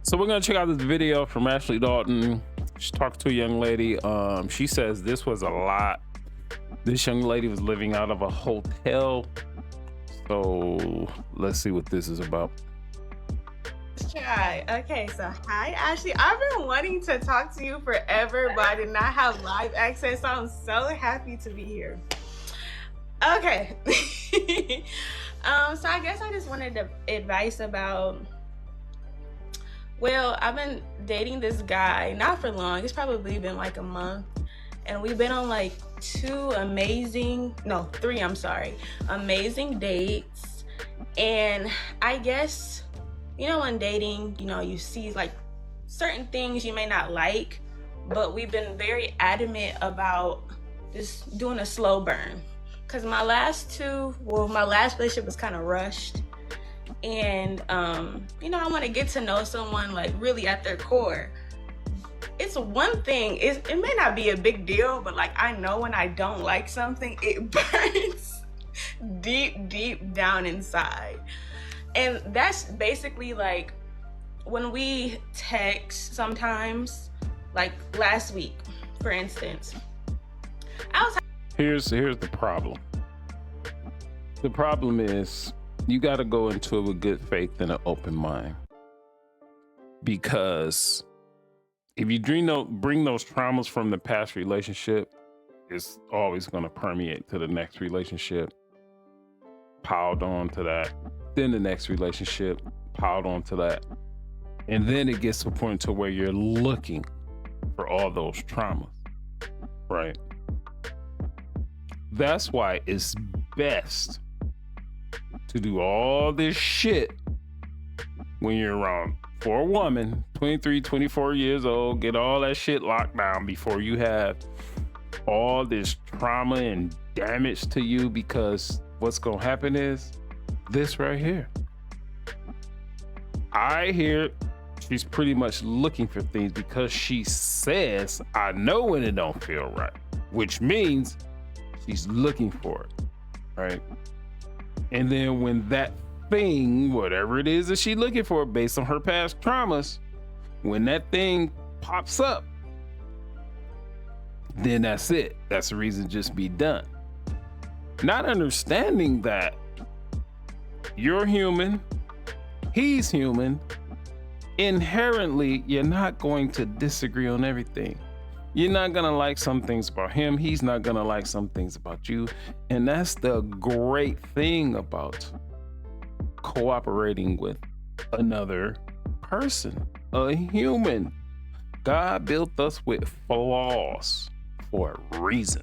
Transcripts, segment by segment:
So we're gonna check out this video from Ashley Dalton. She talked to a young lady. She says this was a lot. This young lady was living out of a hotel. So let's see what this is about. Try. Okay, so hi Ashley. I've been wanting to talk to you forever, but I did not have live access, so I'm so happy to be here. Okay. So I guess I just wanted advice about, well, I've been dating this guy, not for long, it's probably been like a month, and we've been on like three, amazing dates. And I guess, you know, when dating, you know, you see like certain things you may not like, but we've been very adamant about just doing a slow burn. Cause my last relationship was kind of rushed. And, you know, I want to get to know someone like really at their core. It's one thing, it may not be a big deal, but like I know when I don't like something, it burns deep down inside. And that's basically like when we text sometimes, like last week, for instance, Here's the problem. The problem is you got to go into it with good faith and an open mind. Because if you bring those traumas from the past relationship, it's always going to permeate to the next relationship, piled on to that, then the next relationship, piled on to that. And then it gets to a point to where you're looking for all those traumas, right? That's why it's best to do all this shit when you're around for a woman, 23, 24 years old, get all that shit locked down before you have all this trauma and damage to you, because what's gonna happen is this right here. I hear she's pretty much looking for things because she says, I know when it don't feel right, which means she's looking for it, right? And then when that thing, whatever it is that she's looking for based on her past traumas, when that thing pops up, then that's it. That's the reason to just be done. Not understanding that you're human, he's human, inherently, you're not going to disagree on everything. You're not gonna like some things about him. He's not gonna like some things about you. And that's the great thing about cooperating with another person, a human. God built us with flaws for a reason.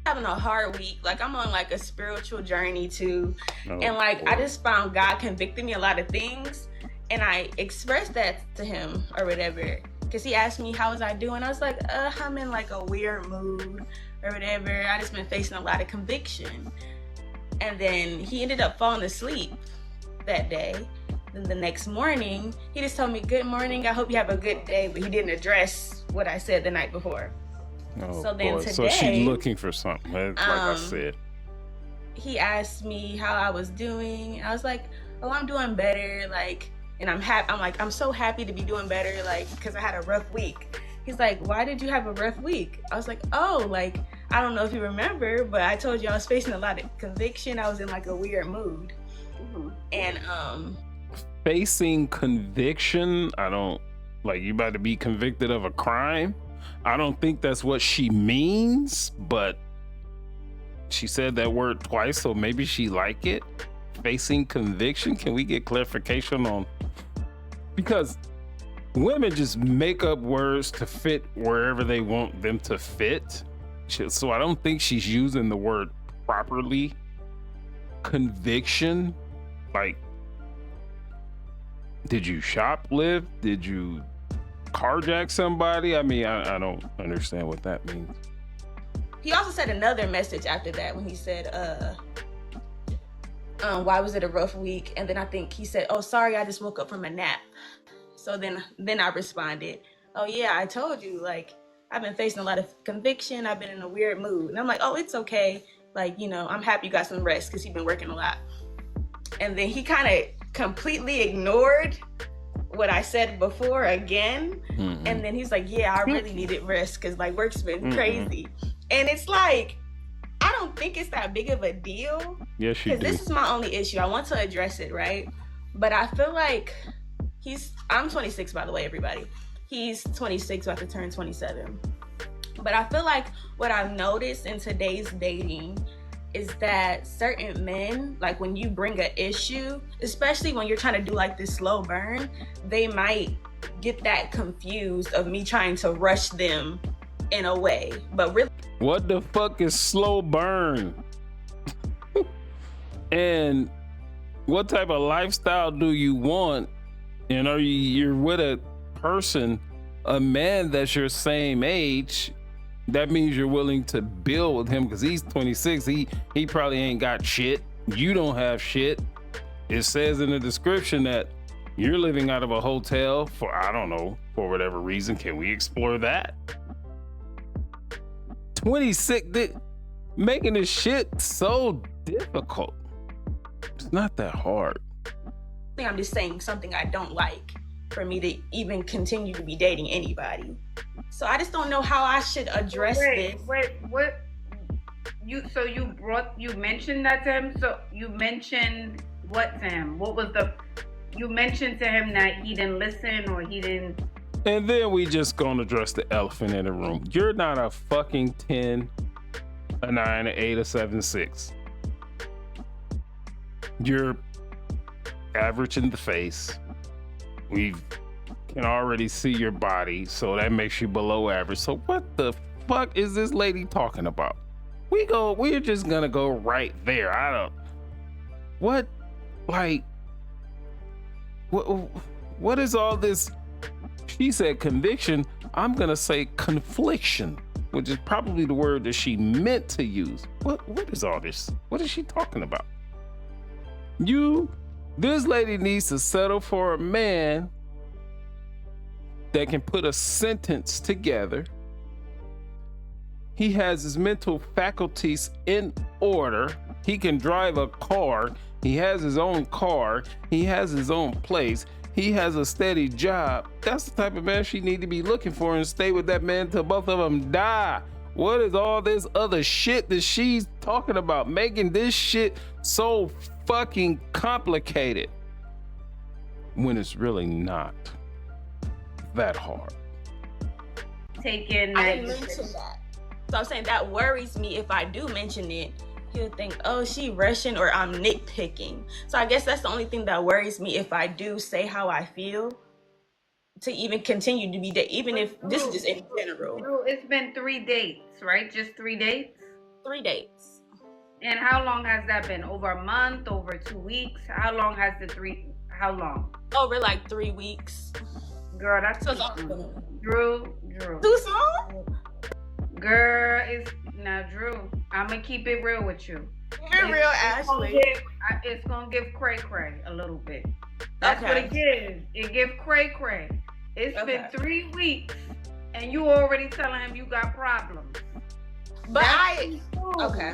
Having a hard week, like I'm on like a spiritual journey too. And like, I just found God convicted me a lot of things, and I expressed that to him or whatever. Cause he asked me how was I doing. I was like, I'm in like a weird mood or whatever. I just been facing a lot of conviction. And then he ended up falling asleep that day. Then the next morning, he just told me, good morning, I hope you have a good day. But he didn't address what I said the night before. So then today, so she's looking for something, like I said. He asked me how I was doing. I was like, oh, I'm doing better. Like, and I'm happy. I'm so happy to be doing better, like, because I had a rough week. He's like, why did you have a rough week? I was like, oh, like, I don't know if you remember, but I told you I was facing a lot of conviction. I was in like a weird mood. Mm-hmm. And facing conviction, you about to be convicted of a crime. I don't think that's what she means, but she said that word twice, so maybe she like it. Facing conviction, can we get clarification on? Because women just make up words to fit wherever they want them to fit. So I don't think she's using the word properly. Conviction, like, did you shoplift? Did you carjack somebody? I mean, I don't understand what that means. He also said another message after that when he said, why was it a rough week? And then I think he said, oh, sorry, I just woke up from a nap. So then I responded, oh yeah, I told you, like, I've been facing a lot of conviction. I've been in a weird mood. And I'm like, oh, it's okay. Like, you know, I'm happy you got some rest because you've been working a lot. And then he kind of completely ignored what I said before again. Mm-mm. And then he's like, yeah, I really needed rest because like work's been Mm-mm. crazy. And it's like, I don't think it's that big of a deal. Yes, you do. Because this is my only issue. I want to address it, right? But I feel like I'm 26, by the way, everybody. He's 26, about to turn 27. But I feel like what I've noticed in today's dating is that certain men, like when you bring an issue, especially when you're trying to do like this slow burn, they might get that confused of me trying to rush them in a way. But really, what the fuck is slow burn? And what type of lifestyle do you want? And are you're with a person, a man that's your same age? That means you're willing to build with him because he's 26. He probably ain't got shit. You don't have shit. It says in the description that you're living out of a hotel for, I don't know, for whatever reason. Can we explore that? 26, making this shit so difficult. It's not that hard. I'm just saying something I don't like for me to even continue to be dating anybody. So I just don't know how I should address this. What? You mentioned that to him? So you mentioned what to him? What was you mentioned to him that he didn't listen or he didn't... And then we just gonna address the elephant in the room. You're not a fucking 10, a 9, an 8, a 7, 6. You're average in the face. We can already see your body, so that makes you below average. So what the fuck is this lady talking about? We're just gonna go right there. What is all this? She said conviction. I'm gonna say confliction, which is probably the word that she meant to use. What is all this? What is she talking about? This lady needs to settle for a man that can put a sentence together. He has his mental faculties in order. He can drive a car. He has his own car. He has his own place. He has a steady job. That's the type of man she need to be looking for and stay with that man till both of them die. What is all this other shit that she's talking about? Making this shit so fucking complicated when it's really not that hard. I didn't mention that. So I'm saying that worries me. If I do mention it, he'll think, oh, she rushing or I'm nitpicking. So I guess that's the only thing that worries me if I do say how I feel, to even continue to be there, even if this is just in general. Drew, it's been 3 dates, right? Just 3 dates? 3 dates. And how long has that been? Over a month? Over 2 weeks? How long? Over like 3 weeks. Girl, that's so too soon. Drew. Too soon? Girl, Drew, I'm gonna keep it real with you. You're real, Ashley. It's gonna give cray a little bit. That's what it gives. It gives cray. It's been 3 weeks, and you already telling him you got problems. But okay.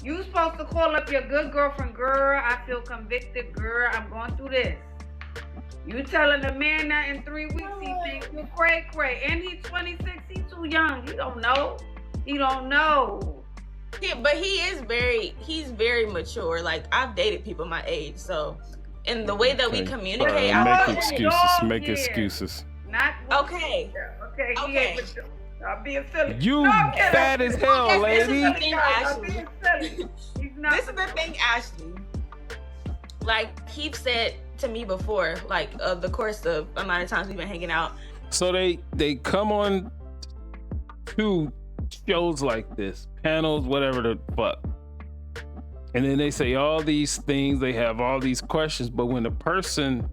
You supposed to call up your good girlfriend, girl. I feel convicted, girl. I'm going through this. You telling the man that in 3 weeks he thinks you cray, and he's 26. He's too young. He don't know. Yeah, but he's very mature. Like, I've dated people my age, so in the way that we communicate, make excuses. Not okay. Okay. I'm being silly. You fat as hell, lady. This is the thing, Ashley. This is the thing, Ashley. Like, he said to me before, like, the course of amount of times we've been hanging out. So they come on to shows like this, panels, whatever the fuck, and then they say all these things, they have all these questions, but when a person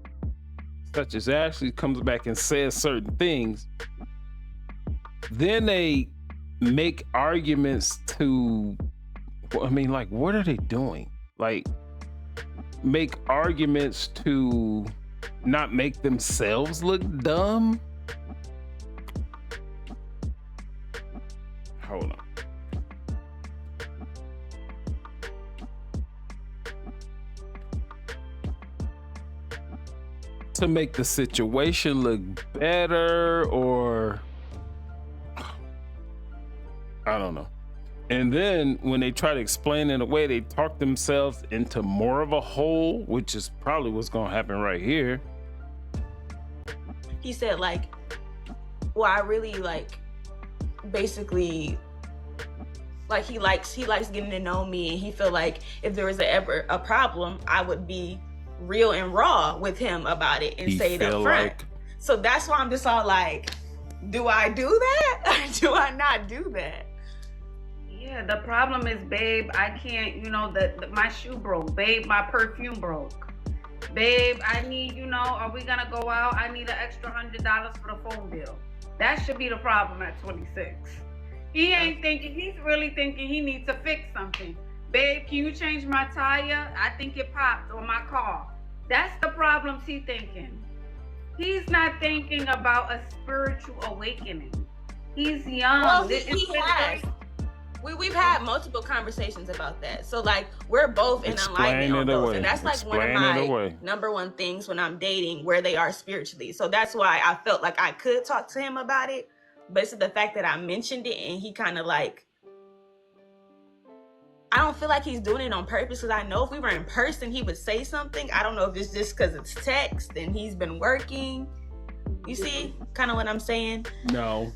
such as Ashley comes back and says certain things, then they make arguments to, I mean, like, what are they doing? Like, make arguments to not make themselves look dumb? Hold on. to make the situation look better, or I don't know. And then when they try to explain it away, they talk themselves into more of a hole, which is probably what's gonna happen right here. He said like, well, I really like, basically, like he likes getting to know me, and he feel like if there was ever a problem, I would be real and raw with him about it and say it up front. So that's why I'm just all like, do I do that or do I not do that? Yeah, the problem is, babe, I can't, you know, my shoe broke. Babe, my perfume broke. Babe, I need, you know, are we gonna go out? I need an extra $100 for the phone bill. That should be the problem at 26. He ain't thinking, he's really thinking he needs to fix something. Babe, can you change my tire? I think it popped on my car. That's the problems he's thinking. He's not thinking about a spiritual awakening. He's young. Well, he has. We've had multiple conversations about that. So like we're both in alignment on those. And that's like one of my number one things when I'm dating, where they are spiritually. So that's why I felt like I could talk to him about it. But it's the fact that I mentioned it and he kind of like, I don't feel like he's doing it on purpose, because I know if we were in person, he would say something. I don't know if it's just because it's text and he's been working. You see kind of what I'm saying? No.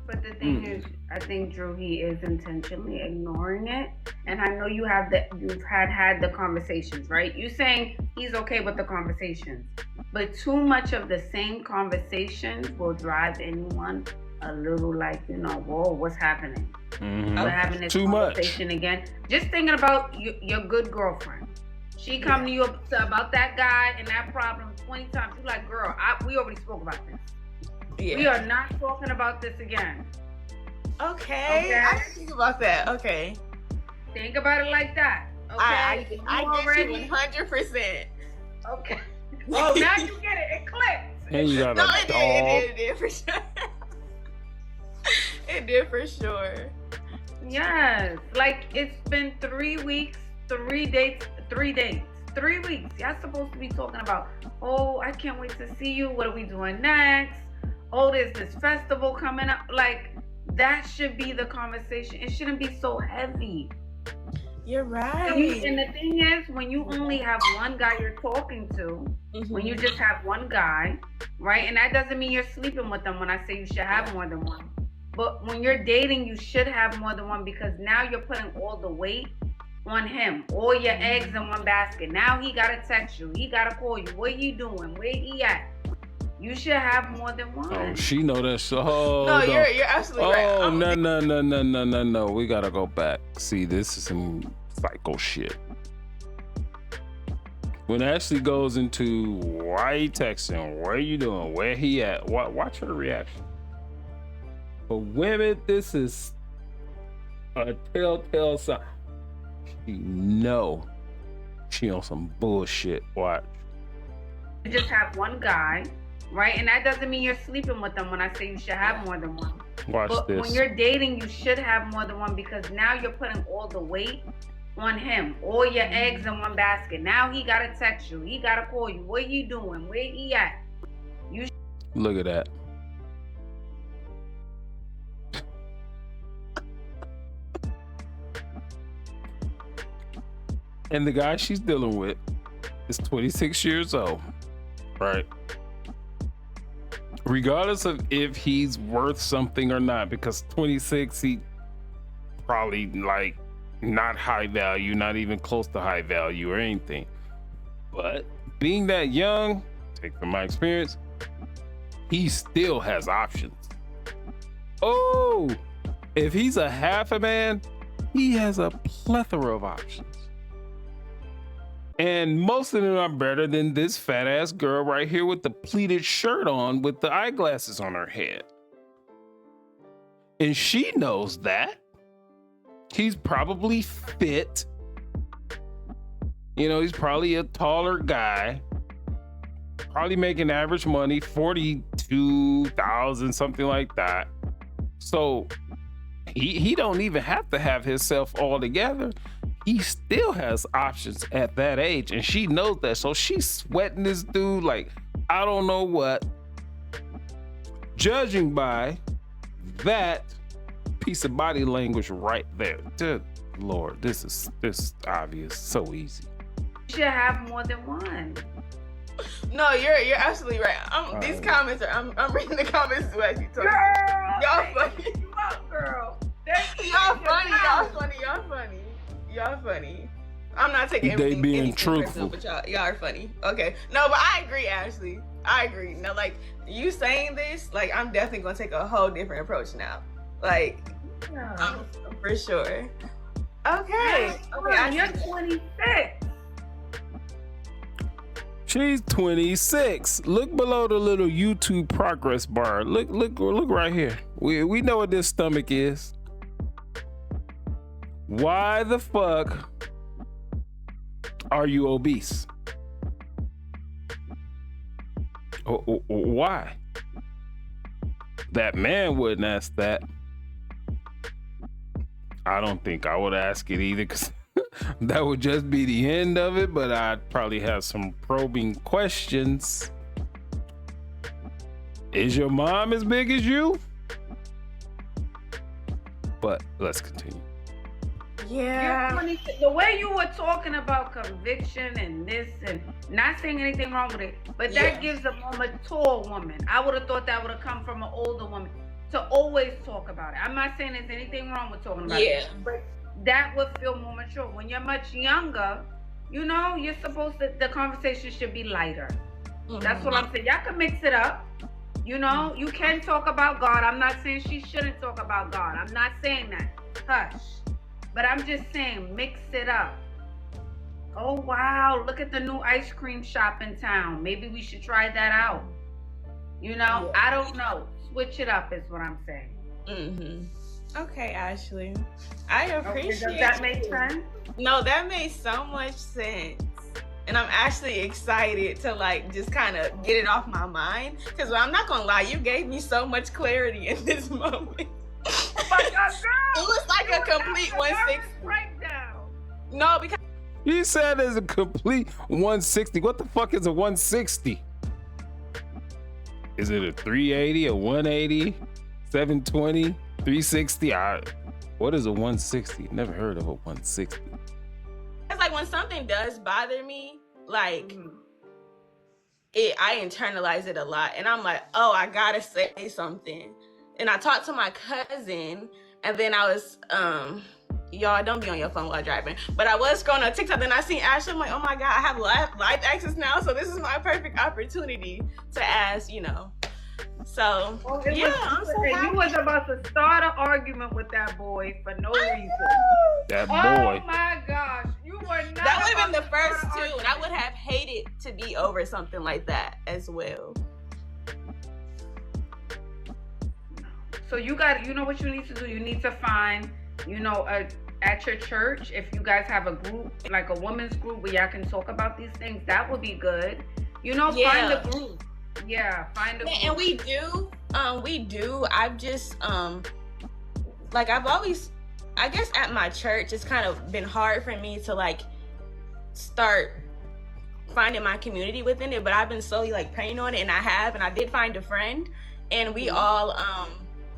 But the thing is, I think, Drew, he is intentionally ignoring it. And I know you've had the conversations, right? You saying he's okay with the conversations, but too much of the same conversations will drive anyone a little like, you know, whoa, what's happening? We're having this too conversation much. again. Just thinking about your good girlfriend. She come to you about that guy and that problem 20 times. You like, girl, we already spoke about this. Yeah. We are not talking about this again. Okay. I didn't think about that. Okay. Think about it like that. Okay. I get you 100%. Okay. Oh, now you get it. It clicks. And you got a dog. It did for sure. It did for sure. Yes. Like, it's been 3 weeks, 3 dates. 3 weeks. Y'all supposed to be talking about, oh, I can't wait to see you. What are we doing next? Oh, there's this festival coming up. Like, that should be the conversation. It shouldn't be so heavy. You're right. And the thing is, when you only have one guy you're talking to, when you just have one guy, right? And that doesn't mean you're sleeping with them when I say you should have more than one. But when you're dating, you should have more than one, because now you're putting all the weight on him. All your eggs in one basket. Now he got to text you. He got to call you. What are you doing? Where he at? You should have more than one. Oh, she know that. So no, you're absolutely right. Oh, no. We gotta go back. See, this is some psycho shit. When Ashley goes into why he texting, what are you doing, where he at, watch her reaction. For women, this is a telltale sign. She know she on some bullshit. Watch. You just have one guy. Right? And that doesn't mean you're sleeping with them when I say you should have more than one. Watch but this. When you're dating, you should have more than one, because now you're putting all the weight on him. All your eggs in one basket. Now he got to text you. He got to call you. What are you doing? Where he at? Look at that. And the guy she's dealing with is 26 years old, right? Regardless of if he's worth something or not, because 26, he probably like not high value, not even close to high value or anything. But being that young, take from my experience, he still has options. Oh, if he's a half a man, he has a plethora of options. And most of them are better than this fat ass girl right here with the pleated shirt on with the eyeglasses on her head. And she knows that. He's probably fit. You know, he's probably a taller guy. Probably making average money, 42,000, something like that. So he don't even have to have himself all together. He still has options at that age, and she knows that. So she's sweating this dude like, I don't know what. Judging by that piece of body language right there. Good Lord, this is obvious. So easy. You should have more than one. No, you're absolutely right. These right. comments are. I'm reading the comments as you talk. Girl, Y'all funny. You up, girl. Y'all funny. Y'all funny. Y'all funny. Y'all funny. I'm not taking They everything being anything truthful. personal, but y'all are funny. Okay. No, but I agree, Ashley. I agree. Now, like you saying this, like I'm definitely gonna take a whole different approach now. Like, for sure. Okay. Okay. You're 26. She's 26. Look below the little YouTube progress bar. Look right here. We know what this stomach is. Why the fuck are you obese? Why? That man wouldn't ask that. I don't think I would ask it either, because that would just be the end of it, but I'd probably have some probing questions. Is your mom as big as you? But let's continue. Yeah. The way you were talking about conviction and this and not saying anything wrong with it, but that gives a more mature woman. I would have thought that would have come from an older woman to always talk about it. I'm not saying there's anything wrong with talking about it, but that would feel more mature. When you're much younger, you know, you're supposed to, the conversation should be lighter. That's what I'm saying. Y'all can mix it up. You know, you can talk about God. I'm not saying she shouldn't talk about God. I'm not saying that. Hush. But I'm just saying, mix it up. Oh, wow. Look at the new ice cream shop in town. Maybe we should try that out. You know, I don't know. Switch it up is what I'm saying. Okay, Ashley. I appreciate does that make sense? No, that made so much sense. And I'm actually excited to like just kind of get it off my mind. Because I'm not going to lie, you gave me so much clarity in this moment. Oh my God, girl! It was like a complete 160. Breakdown. No, because You said it's a complete 160. What the fuck is a 160? Is it a 380, a 180, 720, 360? What is a 160? Never heard of a 160. it's like when something does bother me, like I internalize it a lot. And I'm like, oh, I gotta say something. And I talked to my cousin, and then I was, y'all don't be on your phone while driving, but I was scrolling on TikTok, and I seen Ashley. I'm like, oh my God, I have live access now, so this is my perfect opportunity to ask, you know. So, I'm so happy. You was about to start an argument with that boy for no reason. That boy. Oh my gosh, you were not. That would have been the about to first start an two, and I argument. would have hated to be over something like that as well. So you know what you need to do? You need to find, you know, at your church, if you guys have a group, like a women's group where y'all can talk about these things, that would be good. You know, find a group. Yeah, find a group. And we do. I've just, like I've always, I guess at my church, it's kind of been hard for me to like start finding my community within it, but I've been slowly like praying on it, and I did find a friend, and we all,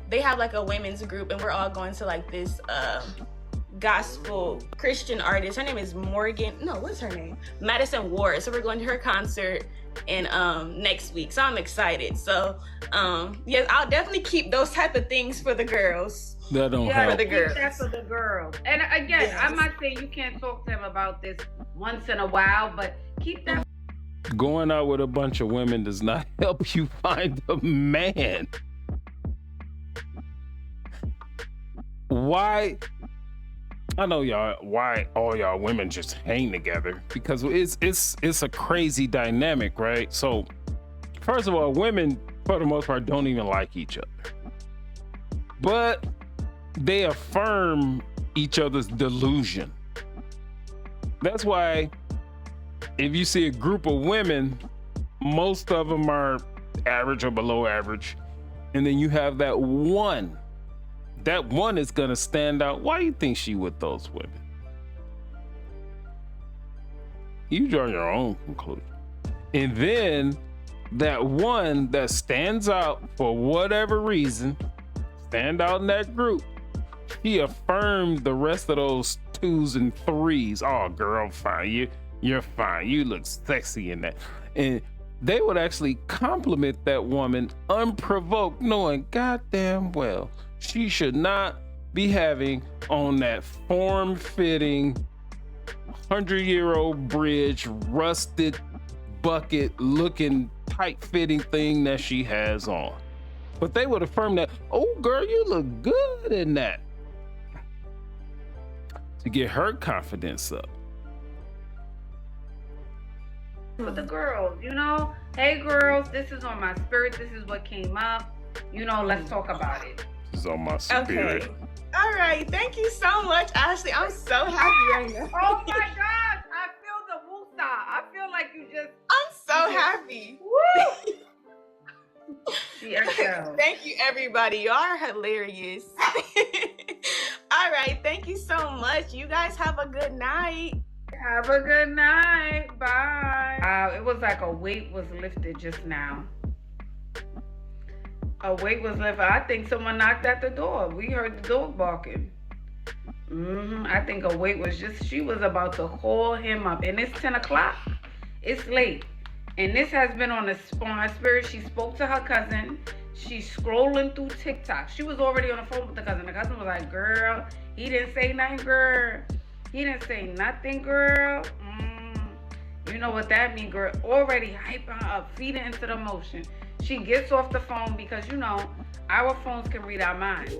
they have like a women's group, and we're all going to like this gospel Christian artist. Her name is what's her name? Madison Ward. So we're going to her concert in next week. So I'm excited. So yes, I'll definitely keep those type of things for the girls. That don't help. For the girls. Keep that for the girls. And again, I'm not saying you can't talk to them about this once in a while, but keep that. Going out with a bunch of women does not help you find a man. Why? I know y'all. Why all y'all women just hang together? Because it's a crazy dynamic, right? So, first of all, women for the most part don't even like each other, but they affirm each other's delusion. That's why if you see a group of women, most of them are average or below average, and then you have that one. That one is gonna stand out. Why do you think she with those women? You draw your own conclusion. And then that one that stands out for whatever reason, stand out in that group, he affirmed the rest of those 2s and 3s. Oh, girl, fine. You're fine. You look sexy in that. And they would actually compliment that woman unprovoked, knowing goddamn well she should not be having on that form-fitting 100-year-old bridge, rusted bucket looking tight-fitting thing that she has on. But they would affirm that, oh girl, you look good in that, to get her confidence up. With the girls, you know, hey girls, this is on my spirit. This is what came up. You know, let's talk about it. This is on my spirit. Okay. All right. Thank you so much, Ashley. I'm so happy right now. Oh my gosh, I feel the woosah. I feel like you just. I'm so happy. Woo! CXL. Thank you, everybody. You are hilarious. All right. Thank you so much. You guys have a good night. Have a good night. Bye. It was like a weight was lifted just now. A weight was lifted. I think someone knocked at the door. We heard the dog barking. I think a weight was she was about to call him up. And it's 10 o'clock. It's late. And this has been on her spirit. She spoke to her cousin. She's scrolling through TikTok. She was already on the phone with the cousin. The cousin was like, girl, he didn't say nothing, girl. He didn't say nothing, girl. You know what that means, girl. Already hyping her up, feeding into the emotion. She gets off the phone because, you know, our phones can read our minds.